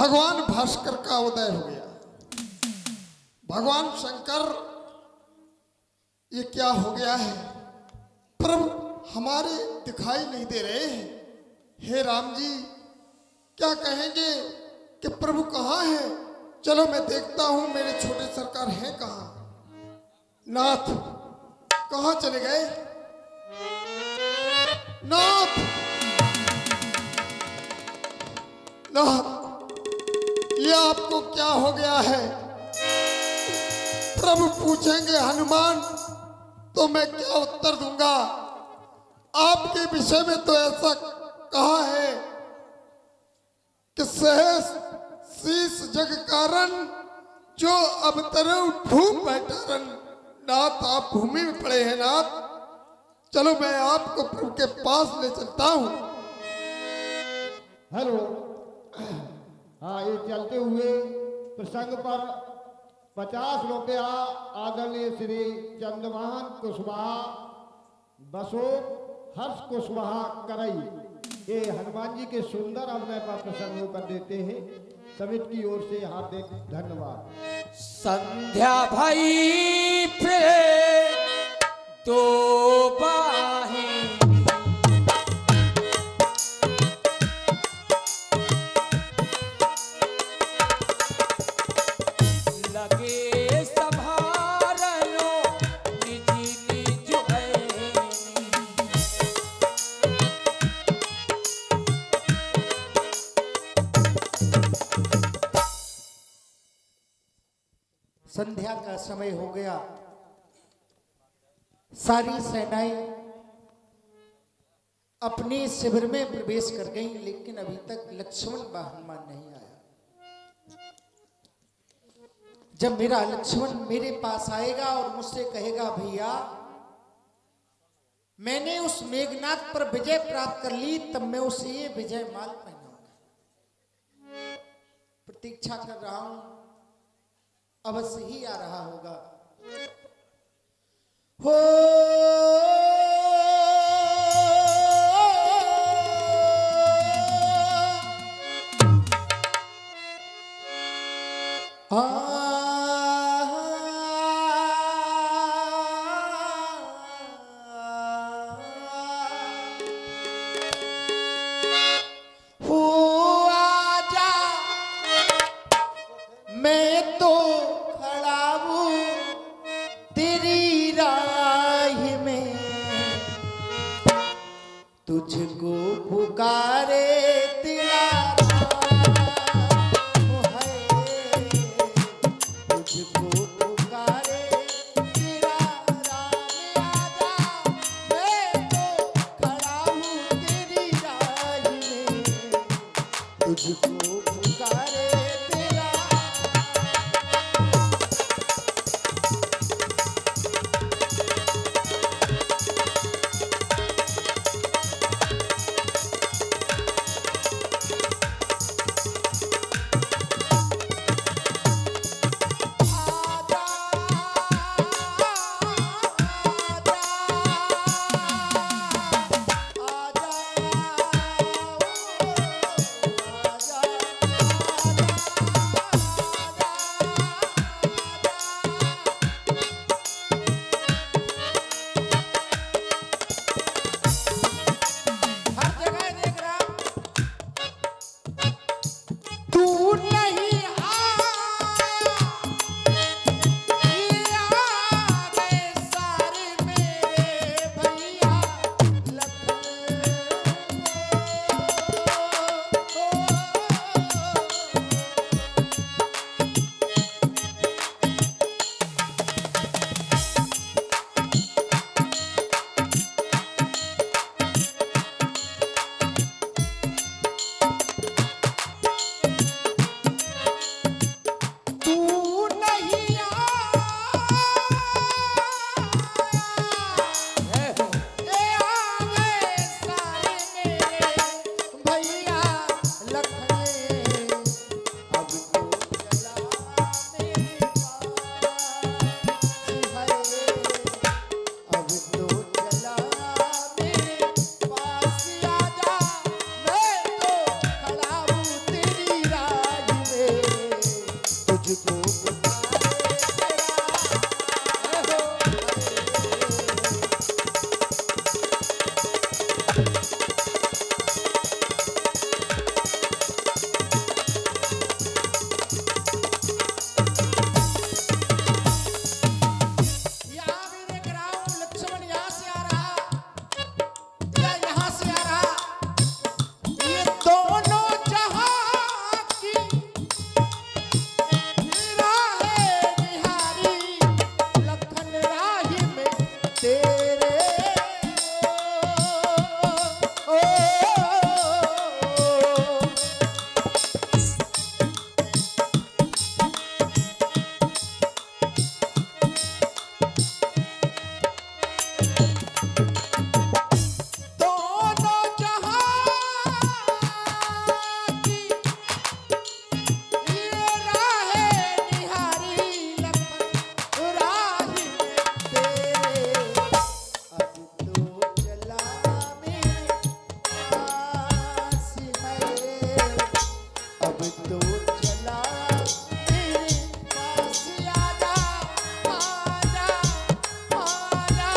भगवान भास्कर का उदय हो गया। भगवान शंकर, ये क्या हो गया है? प्रभु हमारे दिखाई नहीं दे रहे हैं। हे राम जी, क्या कहेंगे कि प्रभु कहाँ है? चलो मैं देखता हूं मेरे छोटे सरकार हैं कहाँ। नाथ कहाँ चले गए? नाथ, नाथ, ये आपको क्या हो गया है? प्रभु पूछेंगे हनुमान तो मैं क्या उत्तर दूंगा? आपके विषय में तो ऐसा कहा है कि सहस शीस जग कारण जो अवतरो भूमि बैठारन। नाथ, आप भूमि में पड़े हैं। नाथ, चलो मैं आपको प्रभु के पास ले चलता हूं। हेलो। हाँ, ये चलते हुए प्रसंग पर 50 रुपया आदरणीय श्री चंद्रमोहन कुशवाहा बसो हर्ष कुशवाहा करई, ये हनुमान जी के सुंदर अभिनय पर प्रसंग कर देते हैं। समिति की ओर से हार्दिक धन्यवाद। संध्या भाई फिर तो बाहें लगे संभारनो निजी निज ऐनी। संध्या का समय हो गया। सारी सेनाएं अपने शिविर में प्रवेश कर गईं, लेकिन अभी तक लक्ष्मण व हनुमान नहीं आया। जब मेरा लक्ष्मण मेरे पास आएगा और मुझसे कहेगा, भैया मैंने उस मेघनाथ पर विजय प्राप्त कर ली, तब मैं उसे ये विजय माल पहनाऊंगा। प्रतीक्षा कर रहा हूं, अवश्य ही आ रहा होगा। हो मैं तो खड़ा हूँ तेरी राह में, तुझको पुकारे तेरा नाम है, तुझको पुकारे तेरा राम। आजा, मैं तो खड़ा हूँ तेरी राह में, तुझको पुकारे तेरा। दोनों जहां की ये राहें निहारी लपक राही तेरे अब तो चला मेरे पास है अब तो चला मेरे पास आजा आजा आजा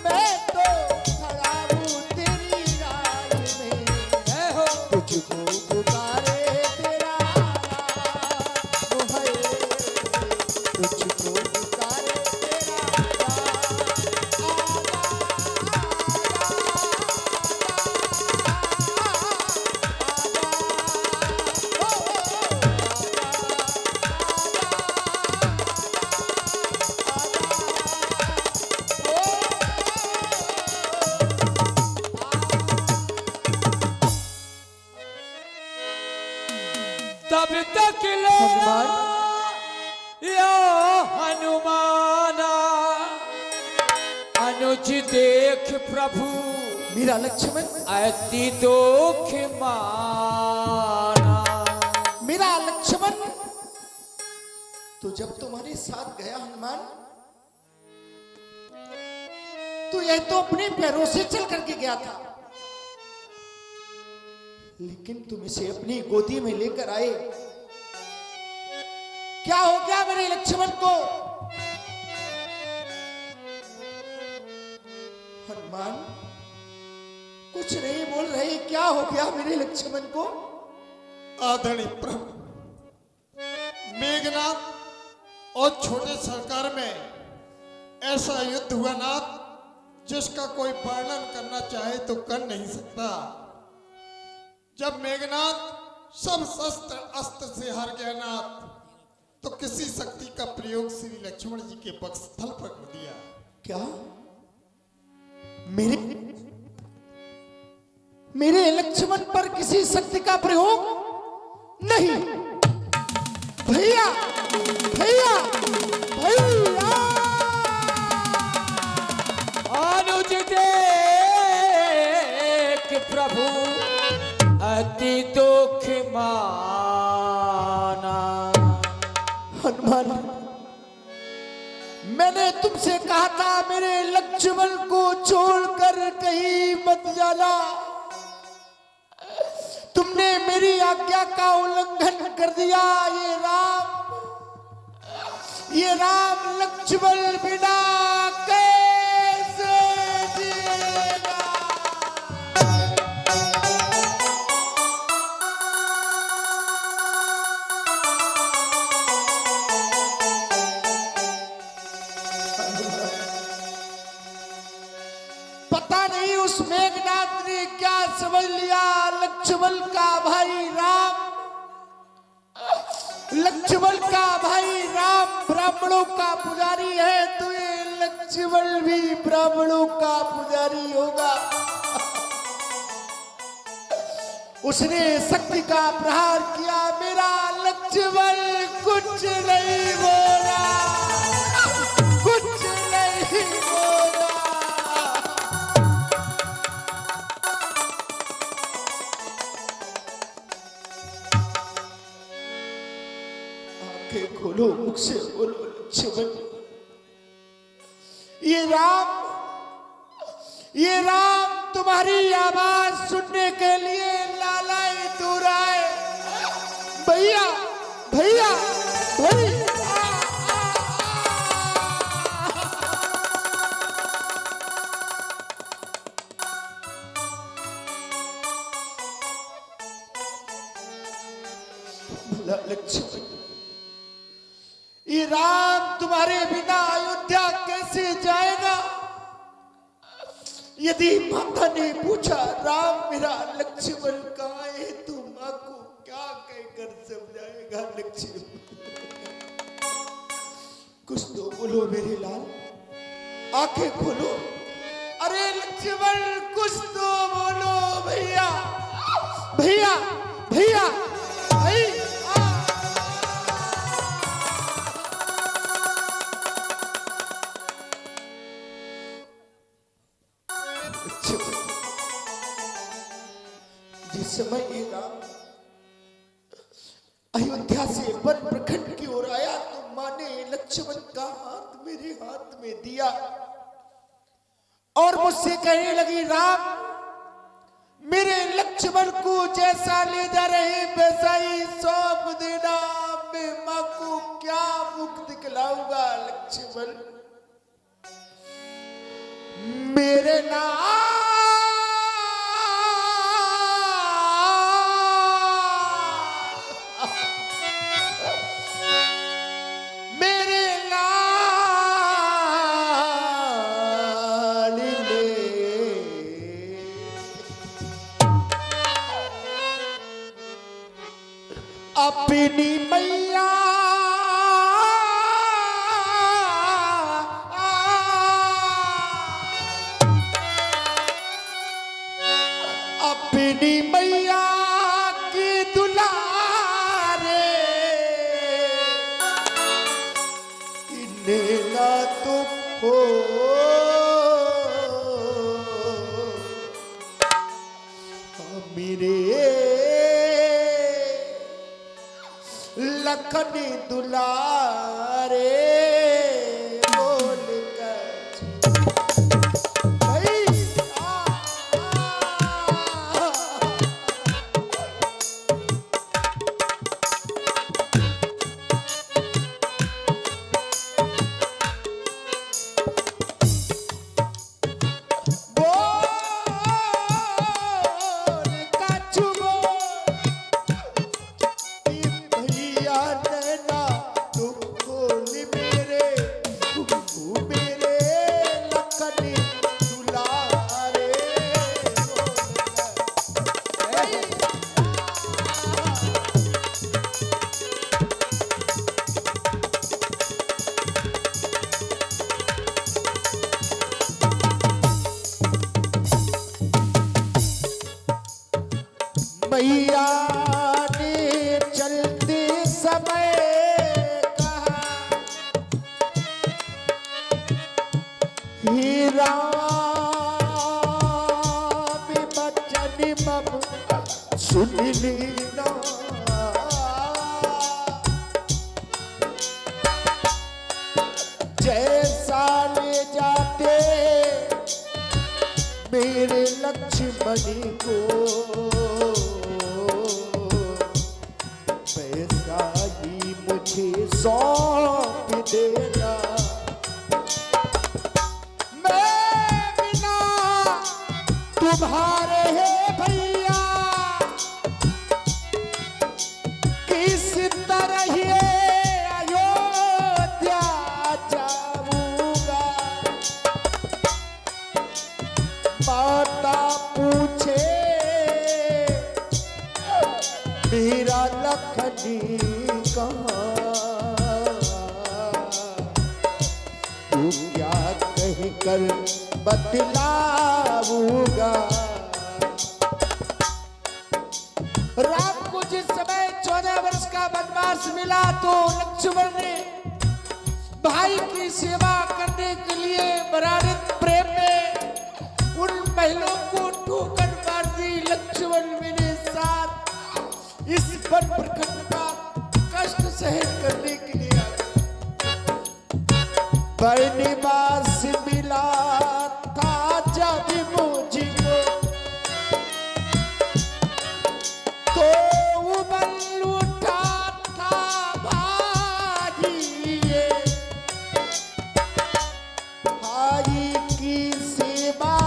मैं तो खड़ा हूँ तेरी राह में जय हो तुझको पुकारे तेरा राम है तुझको पुकारे तेरा तब तक ले या हनुमाना अनुज देख प्रभु मेरा लक्ष्मण अति दुख माना। मेरा लक्ष्मण तो जब तुम्हारे साथ गया हनुमान तो यह तो अपने पैरों से चल करके गया था लेकिन तुम इसे अपनी गोदी में लेकर आए क्या हो गया मेरे लक्ष्मण को हनुमान कुछ नहीं बोल रहे क्या हो गया मेरे लक्ष्मण को आदरणीय प्रभु मेघनाथ और छोटे सरकार में ऐसा युद्ध हुआ नाथ जिसका कोई वर्णन करना चाहे तो कर नहीं सकता। जब मेघनाथ सब शस्त्र अस्त्र से हार गया नाथ तो किसी शक्ति का प्रयोग श्री लक्ष्मण जी के वक्षस्थल पर कर दिया। क्या मेरे लक्ष्मण पर किसी शक्ति का प्रयोग नहीं भैया भैया भैया अनुज देख प्रभु अति दुख माना। हनुमान मैंने तुमसे कहा था मेरे लक्ष्मण को छोड़कर कहीं मत जाना तुमने मेरी आज्ञा का उल्लंघन कर दिया। ये राम लक्ष्मण बिना कैसे जिएगा। पता नहीं उस मेघनाथ ने क्या समझ लिया लक्ष्मण का भाई राम लक्ष्मण का भाई राम ब्राह्मणों का पुजारी है तो ये लक्ष्मण भी ब्राह्मणों का पुजारी होगा। उसने शक्ति का प्रहार किया मेरा लक्ष्मण कुछ नहीं बोला कुछ नहीं बोला। आंखें खोलो मुझसे बोलो लक्ष्मण ये राम तुम्हारी आवाज सुनने के लिए लालाई दूर आए भैया भैया भैया भला लक्ष्मण ये राम तुम्हारे बिना अयोध्या कैसे जाएगा। यदि माता ने पूछा राम मेरा लक्ष्मण कहाँ है तो माँ को क्या कहकर समझाएगा लक्ष्मण। कुछ तो बोलो मेरे लाल आंखें खोलो अरे लक्ष्मण कुछ तो बोलो भैया भैया भैया भैया। जिस समय ये राम अयोध्या से वन प्रखंड की ओर आया तो मां ने लक्ष्मण का हाथ मेरे हाथ में दिया और मुझसे कहने लगी, राम मेरे लक्ष्मण को जैसा ले जा रहे वैसा ही सौंप देना। मैं मां को क्या मुख दिखलाऊंगा लक्ष्मण, मेरे नाम अपनी मैया अपनी मैया की दुलारे इन्हें ना तो हो मेरे लखन दुलारे बोल कर भाई मैया ने चलते समय कहा, हे राम बचन मम सुन लेना। जैसा ले जाते मेरे लक्ष्मण को पैसा ही मुझे सौंप देना। मैं बिना तुम्हारे है भैया किस तरह ये अयोध्या जाऊंगा। माता पूछे मेरा लखनी कहाँ, तू क्या कह कर बतलाऊंगा। राम को जिस समय 14 वर्ष का वनवास मिला तो लक्ष्मण ने भाई की सेवा करने के लिए बरारित प्रेम में उन महिलाओं को ठोकर मार दी। लक्ष्मण मेरे साथ इस वन प्रखंड का कष्ट सहन करने के लिए वनवास मिला था जब मुझको तो उबल उठा था भाई ये भाई की सेवा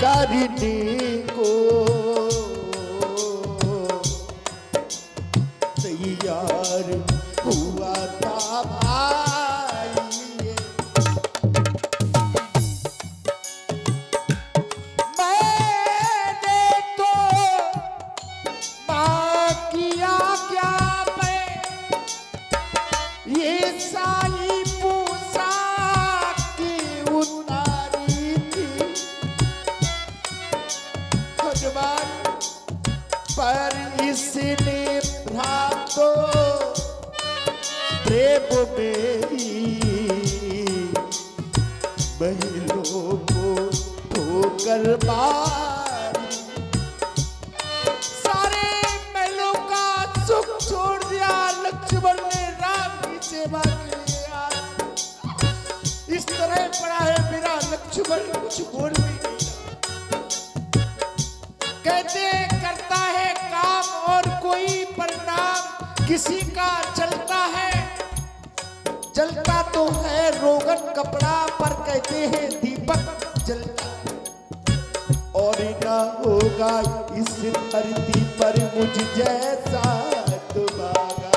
करने को तैयार हुआ था भाई ये। मैंने तो मां किया क्या मैं ये साई पूसा की उतारी थी। महलों को ठोकर मारी। सारे महलों का सुख छोड़ दिया लक्ष्मण ने राम की सेवा के लिए। आज इस तरह पड़ा है मेरा लक्ष्मण, कुछ बोल भी नहीं रहा। कहते करता है काम और कोई परिणाम किसी का चलता है, जलता तो है रोगन कपड़ा पर कहते हैं दीपक जलता है। और न होगा इस धरती पर मुझ जैसा दुभागा।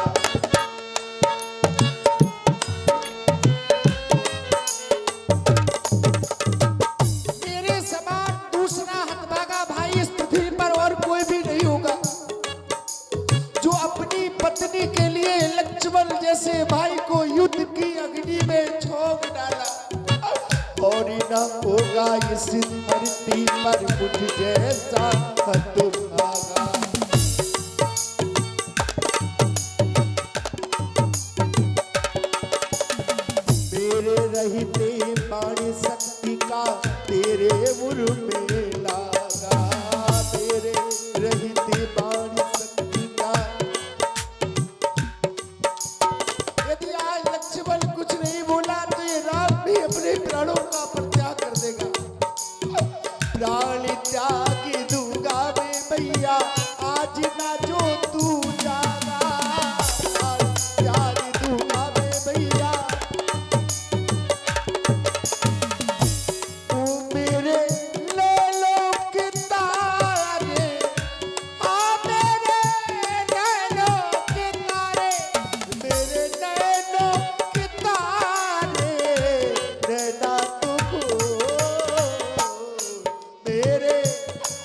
मेरे समान दूसरा हतभागा भाई इस पृथ्वी पर और कोई भी नहीं होगा जो अपनी पत्नी के लिए लक्ष्मण जैसे भाई को युद्ध की अग्नि में झोंक डाला। और न होगा इस धरती पर मुझ जैसा हतभागा। मेरे रहते बाणी शक्ति का तेरे मुर में लागा। मेरे रहते बाणी शक्ति का। यदि आज लक्ष्मण कुछ नहीं बोला तो ये राम भी अपने प्राणों का परित्याग कर देगा। प्राण त्याग दूंगा मैं भैया आज ना जो तू जागा। प्राण त्याग दूंगा मैं भैया तू मेरे ले लो के तारे, हाँ मेरे नैनों के तारे, मेरे नैनों के तारे। नैना तुझको मेरे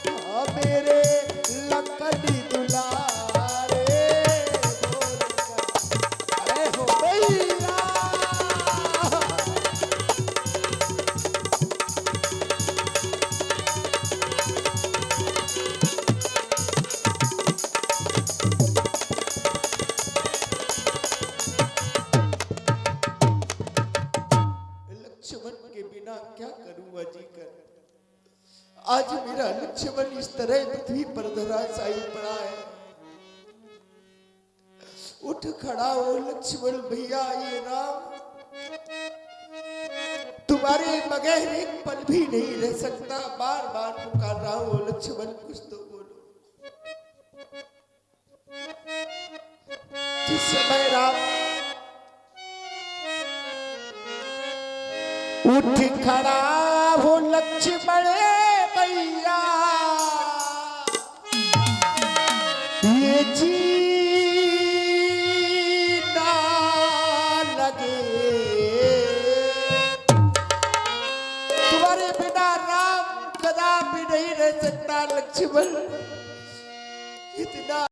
हाँ मेरे लकड़ी दुलारे अरे हो भैया लक्ष्मण के बिना क्या करूंगा जी कर। आज मेरा लक्ष्मण इस तरह पृथ्वी पर धराशायी पड़ा है। उठ खड़ा हो लक्ष्मण भैया, ये राम तुम्हारे बगैर एक पल भी नहीं रह सकता। बार बार पुकार रहा हूं लक्ष्मण कुछ तो बोलो। जिस समय राम उठ खड़ा हो लक्ष्मण भैया, ये जीना लगे तुम्हारे बिना राम कदापि नहीं रह सकता लक्ष्मण। इतना